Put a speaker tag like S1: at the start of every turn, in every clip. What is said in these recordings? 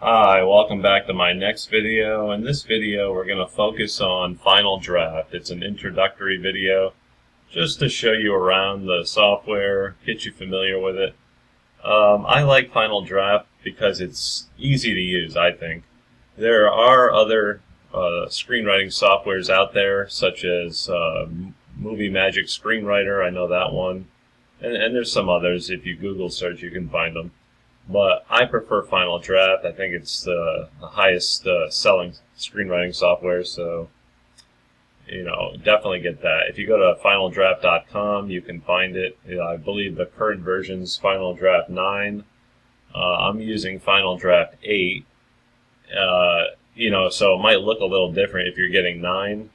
S1: Hi, welcome back to my next video. In this video, we're going to focus on Final Draft. It's an introductory video just to show you around the software, get you familiar with it. I like Final Draft because it's easy to use, I think. There are other screenwriting softwares out there, such as Movie Magic Screenwriter, I know that one. And there's some others. If you Google search, you can find them. But I prefer Final Draft. I think it's the highest selling screenwriting software, so definitely get that. If you go to finaldraft.com, you can find it. I believe the current version's Final Draft 9. I'm using Final Draft 8. So it might look a little different if you're getting 9,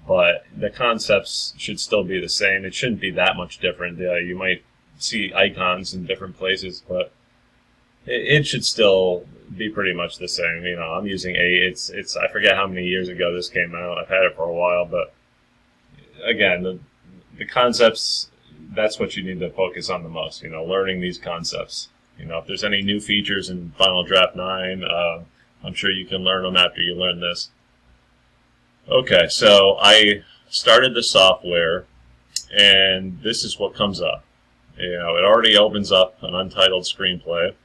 S1: but the concepts should still be the same. It shouldn't be that much different. You might see icons in different places, but it should still be pretty much the same. I'm using 8. It's I forget how many years ago this came out. I've had it for a while, but again, the concepts, that's what you need to focus on the most. Learning these concepts. If there's any new features in Final Draft 9, I'm sure you can learn them after you learn this. Okay, so I started the software, and this is what comes up. It already opens up an untitled screenplay.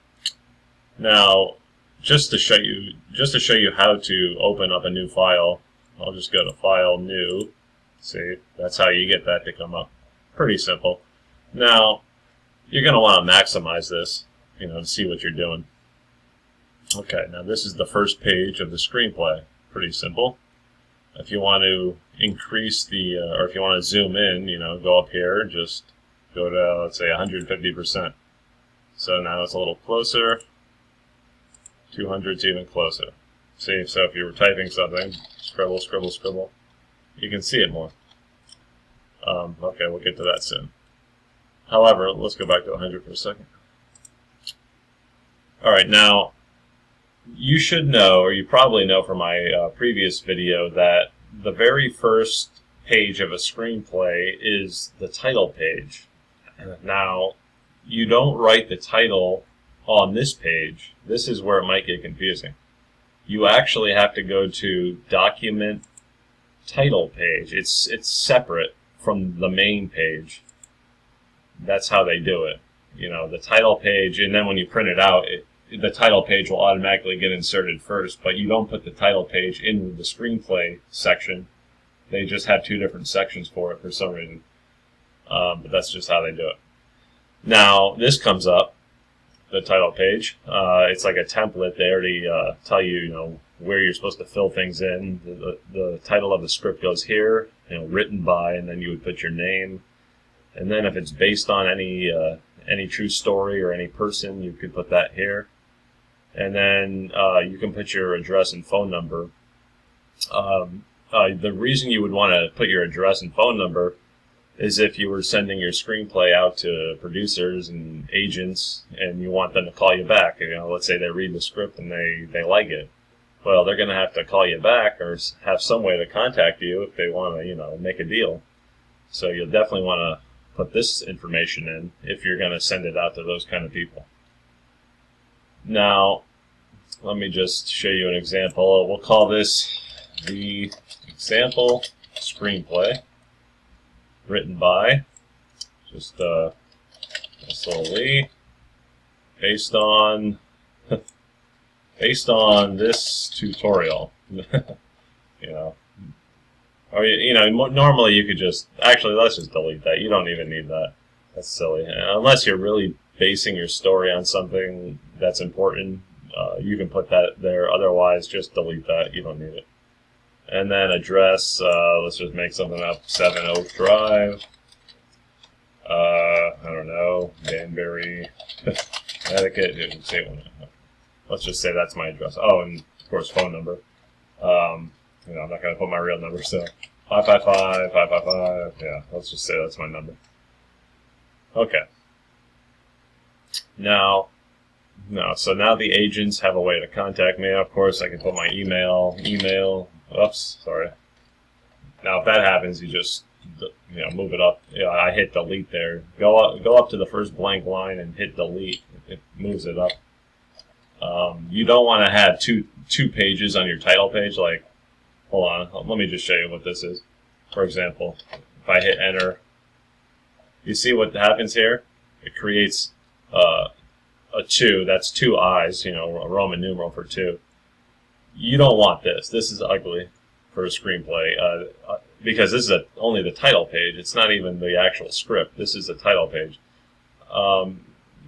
S1: Now, just to show you how to open up a new file, I'll just go to File, New. See, that's how you get that to come up. Pretty simple. Now, you're going to want to maximize this, to see what you're doing. Okay, now this is the first page of the screenplay. Pretty simple. If you want to increase or if you want to zoom in, go up here and just go to, let's say, 150%. So now it's a little closer. 200's even closer. See, so if you were typing something, scribble, scribble, scribble, you can see it more. Okay, we'll get to that soon. However, let's go back to 100 for a second. Alright, now, you should know, or you probably know from my previous video, that the very first page of a screenplay is the title page. Now, you don't write the title on this page. This is where it might get confusing. You actually have to go to Document Title Page. It's separate from the main page. That's how they do it. The title page, and then when you print it out, the title page will automatically get inserted first, but you don't put the title page in the screenplay section. They just have two different sections for it for some reason. But that's just how they do it. Now, this comes up. The title page. It's like a template. They already tell you, where you're supposed to fill things in. The title of the script goes here, written by, and then you would put your name. And then if it's based on any true story or any person, you could put that here. And then you can put your address and phone number. The reason you would want to put your address and phone number is if you were sending your screenplay out to producers and agents and you want them to call you back. Let's say they read the script and they like it. Well, they're going to have to call you back or have some way to contact you if they want to, make a deal. So you'll definitely want to put this information in if you're going to send it out to those kind of people. Now, let me just show you an example. We'll call this the example screenplay. Written by, just solely, based on this tutorial. Or normally you could just let's just delete that. You don't even need that. That's silly. Unless you're really basing your story on something that's important, you can put that there. Otherwise, just delete that. You don't need it. And then address, let's just make something up, 7 Oak Drive, I don't know, Danbury, Connecticut, let's just say that's my address. Oh, and of course phone number. I'm not going to put my real number, so 555, yeah, let's just say that's my number. Okay. So now the agents have a way to contact me. Of course, I can put my email, oops, sorry. Now, if that happens, you just, move it up. I hit delete there. Go up to the first blank line and hit delete. It moves it up. You don't want to have two pages on your title page. Like, hold on, let me just show you what this is. For example, if I hit enter, you see what happens here? It creates a 2. That's 2 I's, a Roman numeral for 2. You don't want this. This is ugly for a screenplay because this is only the title page. It's not even the actual script. This is the title page.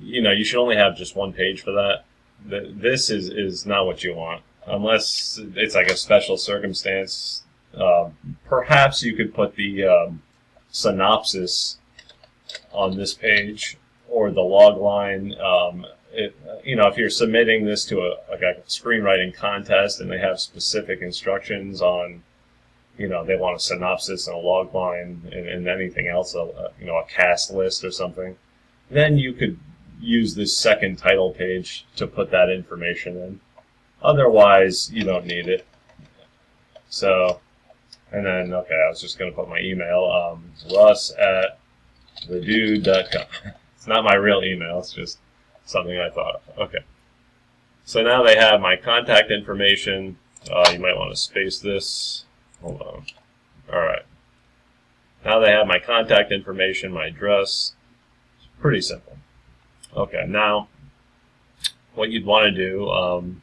S1: You should only have just one page for that. This is not what you want, unless it's like a special circumstance. Perhaps you could put the synopsis on this page or the log line. If you're submitting this to a screenwriting contest and they have specific instructions on, they want a synopsis and a log line and anything else, a cast list or something, then you could use this second title page to put that information in. Otherwise, you don't need it. So, and then, okay, I was just going to put my email, russ@thedude.com. It's not my real email, it's just something I thought of. Okay. So now they have my contact information. You might want to space this. Hold on. Alright. Now they have my contact information, my address. It's pretty simple. Okay, now what you'd want to do, I'm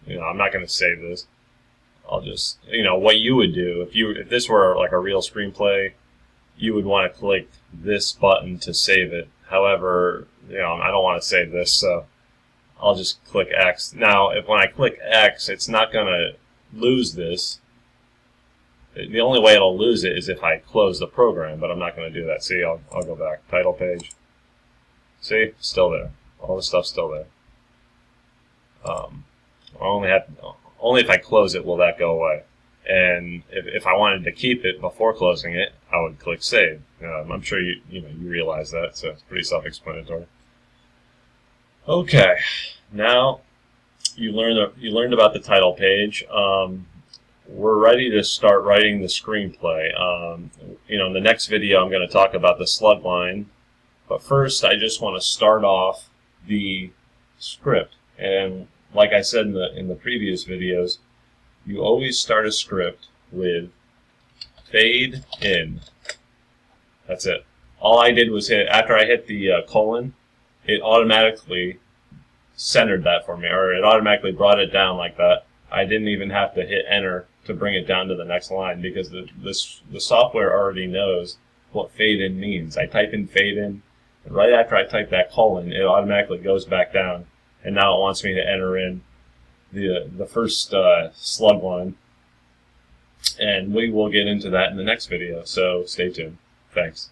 S1: not going to save this. I'll just, what you would do, if this were like a real screenplay, you would want to click this button to save it. However, I don't want to save this, so I'll just click X. Now, when I click X, it's not going to lose this. The only way it'll lose it is if I close the program, but I'm not going to do that. See, I'll go back. Title page. See, still there. All the stuff's still there. Only if I close it will that go away. And if I wanted to keep it before closing it, I would click save. I'm sure you realize that, so it's pretty self-explanatory. Okay, now you learned about the title page. We're ready to start writing the screenplay. In the next video, I'm going to talk about the slug line. But first, I just want to start off the script. And like I said in the previous videos, you always start a script with fade in. That's it. All I did was after I hit the colon, it automatically centered that for me, or it automatically brought it down like that. I didn't even have to hit enter to bring it down to the next line because the software already knows what fade in means. I type in fade in, and right after I type that colon, it automatically goes back down, and now it wants me to enter in the first slug line, and we will get into that in the next video, so stay tuned. Thanks.